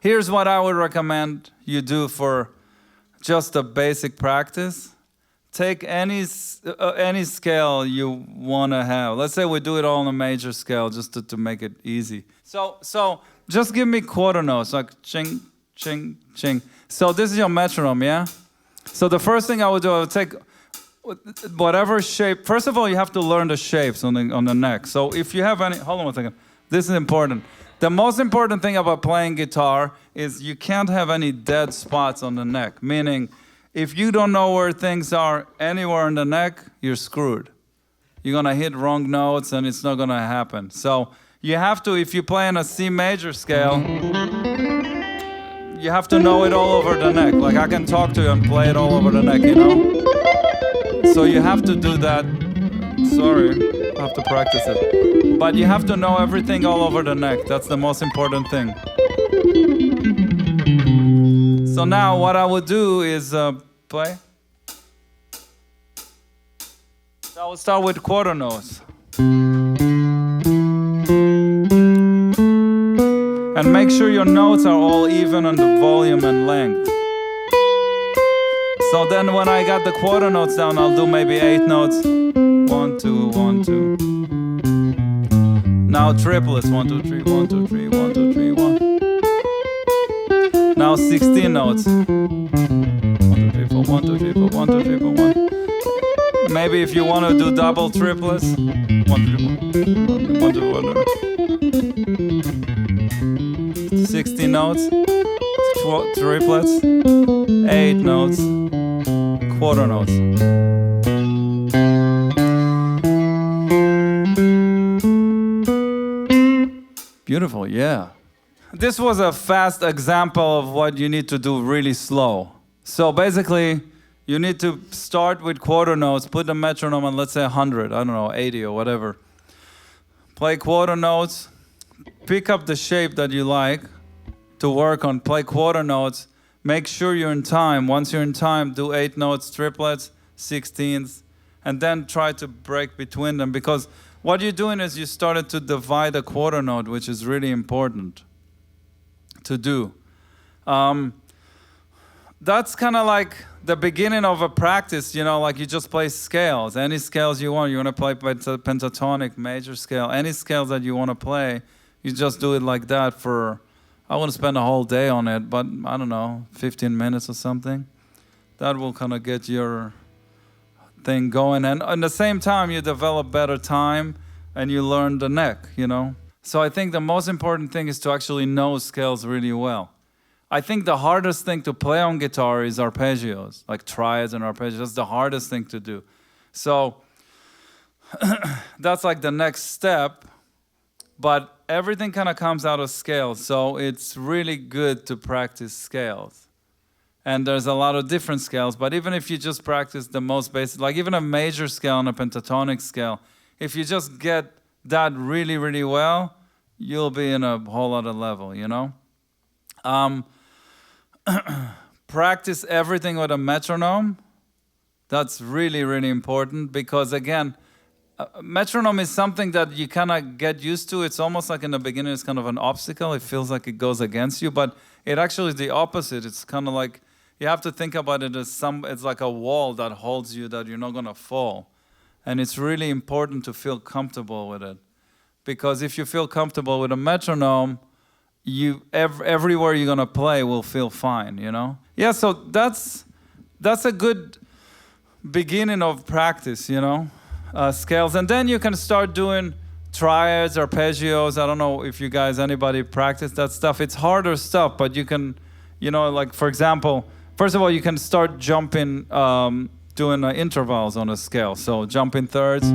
here's what I would recommend you do for just a basic practice. Take any scale you want to have. Let's say we do it all on a major scale just to make it easy. So just give me quarter notes, like ching, ching, ching. So this is your metronome, yeah? So the first thing I would do, I would take whatever shape. First of all, you have to learn the shapes on the neck. So if you have any, hold on one second. This is important. The most important thing about playing guitar is you can't have any dead spots on the neck, meaning if you don't know where things are anywhere in the neck, you're screwed. You're gonna hit wrong notes and it's not gonna happen. So you have to, if you play in a C major scale, you have to know it all over the neck. Like I can talk to you and play it all over the neck, you know? So you have to do that. Sorry, I have to practice it. But you have to know everything all over the neck. That's the most important thing. So now what I would do is play. So I would start with quarter notes. And make sure your notes are all even on the volume and length. So then when I got the quarter notes down, I'll do maybe 8 notes. 1, 2, 1, 2. Now triplets. 1, 2, 3, 1, 2, 3, 1, 2, 3, 1. Now 16 notes. 1, 2, 3, 4, 1, 2, 3, 4, 1, 2, 3, 4, 1. Maybe if you want to do double triplets. 1, 2, 3, 1, 2, 1. 16 notes. Triplets. 8 notes. Quarter notes. Beautiful, yeah. This was a fast example of what you need to do really slow. So basically, you need to start with quarter notes, put the metronome on, let's say 100, I don't know, 80 or whatever. Play quarter notes, pick up the shape that you like to work on, play quarter notes, make sure you're in time. Once you're in time, do 8 notes, triplets, 16ths, and then try to break between them, because what you're doing is you started to divide a quarter note, which is really important to do. That's kind of like the beginning of a practice, you know, like you just play scales, any scales you want. You want to play pentatonic, major scale, any scales that you want to play, you just do it like that for, I wouldn't spend a whole day on it, but I don't know, 15 minutes or something. That will kind of get your thing going. And at the same time, you develop better time and you learn the neck, you know. So I think the most important thing is to actually know scales really well. I think the hardest thing to play on guitar is arpeggios, like triads and arpeggios. That's the hardest thing to do. So that's like the next step, but everything kind of comes out of scales. So it's really good to practice scales. And there's a lot of different scales, but even if you just practice the most basic, like even a major scale and a pentatonic scale, if you just get that really, really well, you'll be in a whole other level, you know? Practice everything with a metronome. That's really, really important because, again, metronome is something that you kind of get used to. It's almost like in the beginning it's kind of an obstacle. It feels like it goes against you, but it actually is the opposite. It's kind of like, you have to think about it as it's like a wall that holds you, that you're not going to fall. And it's really important to feel comfortable with it. Because if you feel comfortable with a metronome, everywhere you're going to play will feel fine, you know? Yeah, so that's a good beginning of practice, you know? Scales. And then you can start doing triads, arpeggios. I don't know if you guys, anybody practice that stuff. It's harder stuff, but you can, you know, like for example, first of all, you can start jumping, doing intervals on a scale. So jumping thirds,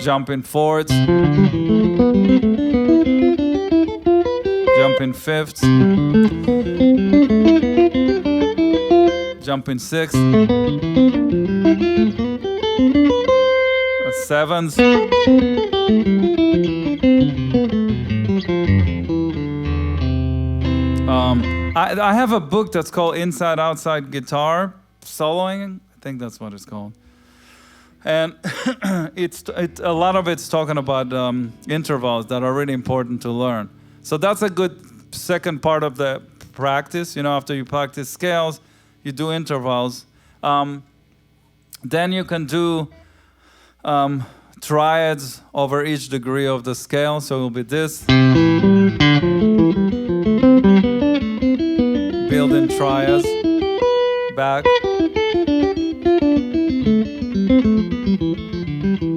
jumping fourths, jumping fifths, jumping sixths, sevens, I have a book that's called Inside Outside Guitar Soloing. I think that's what it's called. And a lot of it's talking about intervals that are really important to learn. So that's a good second part of the practice. After you practice scales, you do intervals. Then you can do triads over each degree of the scale. So it will be this. Build in triads. Back.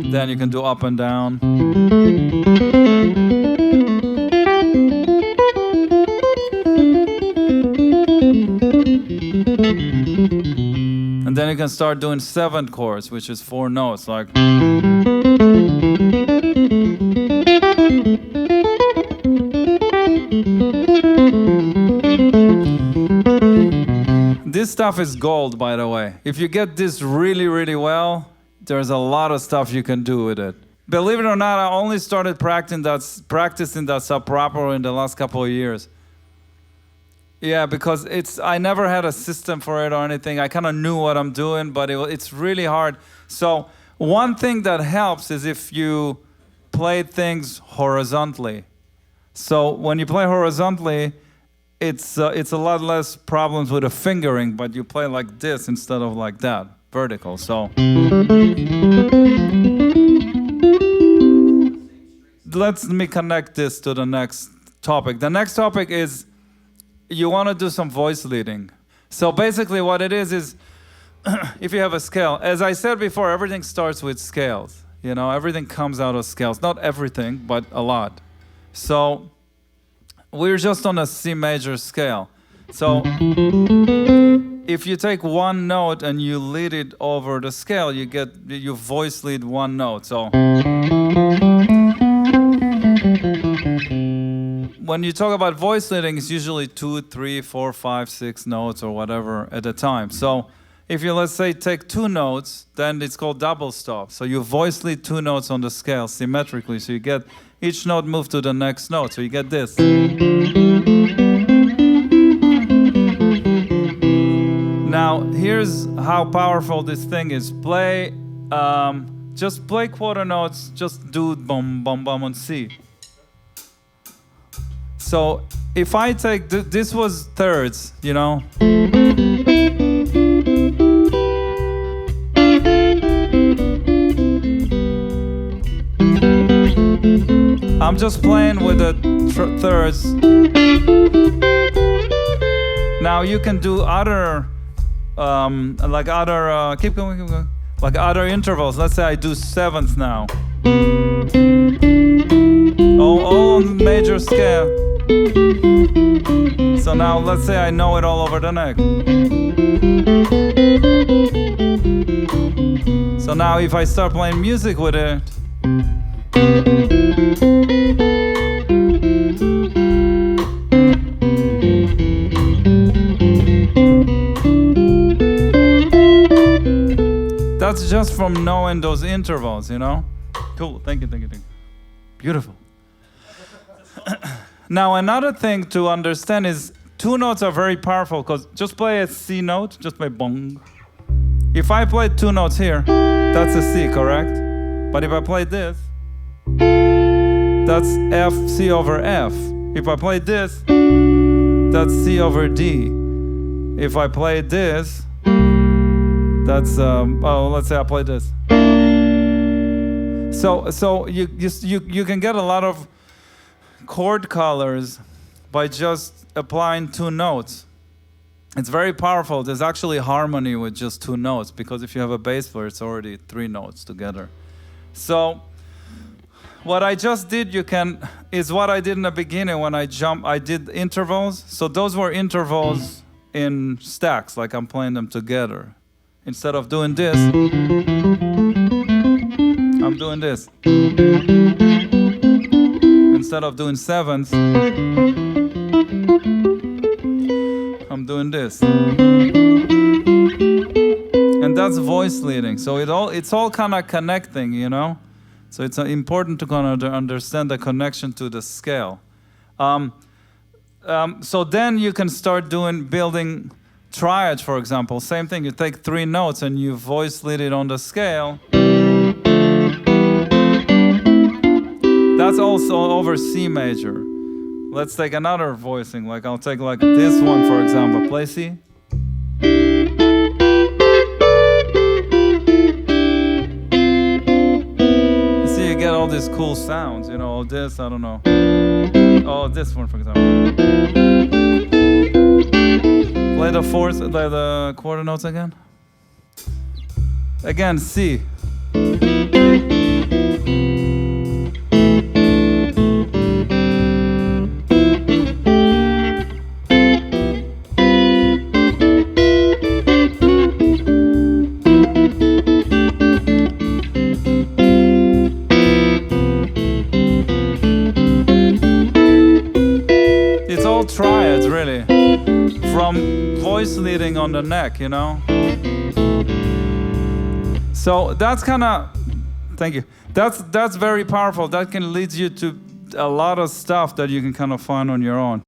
Then you can do up and down. And then you can start doing seventh chords, which is 4 notes, like. This stuff is gold, by the way. If you get this really, really well, there's a lot of stuff you can do with it. Believe it or not, I only started practicing that subproper in the last couple of years. Yeah, because I never had a system for it or anything. I kind of knew what I'm doing, but it's really hard. So one thing that helps is if you play things horizontally. So when you play horizontally, it's a lot less problems with the fingering, but you play like this instead of like that, vertical. So let me connect this to the next topic. The next topic is you want to do some voice leading. So basically what it is if you have a scale, as I said before, everything starts with scales. Everything comes out of scales. Not everything, but a lot. So we're just on a C major scale. So if you take one note and you lead it over the scale, you voice lead one note. So when you talk about voice leading, it's usually 2, 3, 4, 5, 6 notes or whatever at a time. So if you, let's say, take 2 notes, then it's called double stop. So you voice lead 2 notes on the scale symmetrically. So you get each note move to the next note. So you get this. Now, here's how powerful this thing is. Just play quarter notes. Just do bum, bum, bum on C. So if I take, this was thirds, I'm just playing with the thirds. Now you can do other, keep going, like other intervals. Let's say I do sevenths now. All on major scale. So now let's say I know it all over the neck. So now if I start playing music with it, that's just from knowing those intervals, Cool, thank you. Beautiful. Now another thing to understand is 2 notes are very powerful, because just play a C note, just play bong. If I play 2 notes here, that's a C, correct? But if I play this, that's F, C over F. If I play this, that's C over D. If I play this, that's, let's say I play this. So you can get a lot of chord colors by just applying 2 notes. It's very powerful. There's actually harmony with just 2 notes, because if you have a bass player, it's already 3 notes together. So what I just did is what I did in the beginning when I did intervals. So those were intervals in stacks, like I'm playing them together. Instead of doing this, I'm doing this. Instead of doing sevenths, I'm doing this. And that's voice leading. So it's all kind of connecting, So it's important to kind of understand the connection to the scale. So then you can start building triads, for example. Same thing, you take 3 notes and you voice lead it on the scale. that's also over C major. Let's take another voicing, like I'll take like this one, for example. Play C. See, you get all these cool sounds, you know, all this, I don't know. Oh, this one, for example. Play the fourth, the quarter notes again. Again, C. It's all triads, really. From voice leading on the neck, you know? So that's kind of, thank you. That's very powerful. That can lead you to a lot of stuff that you can kind of find on your own.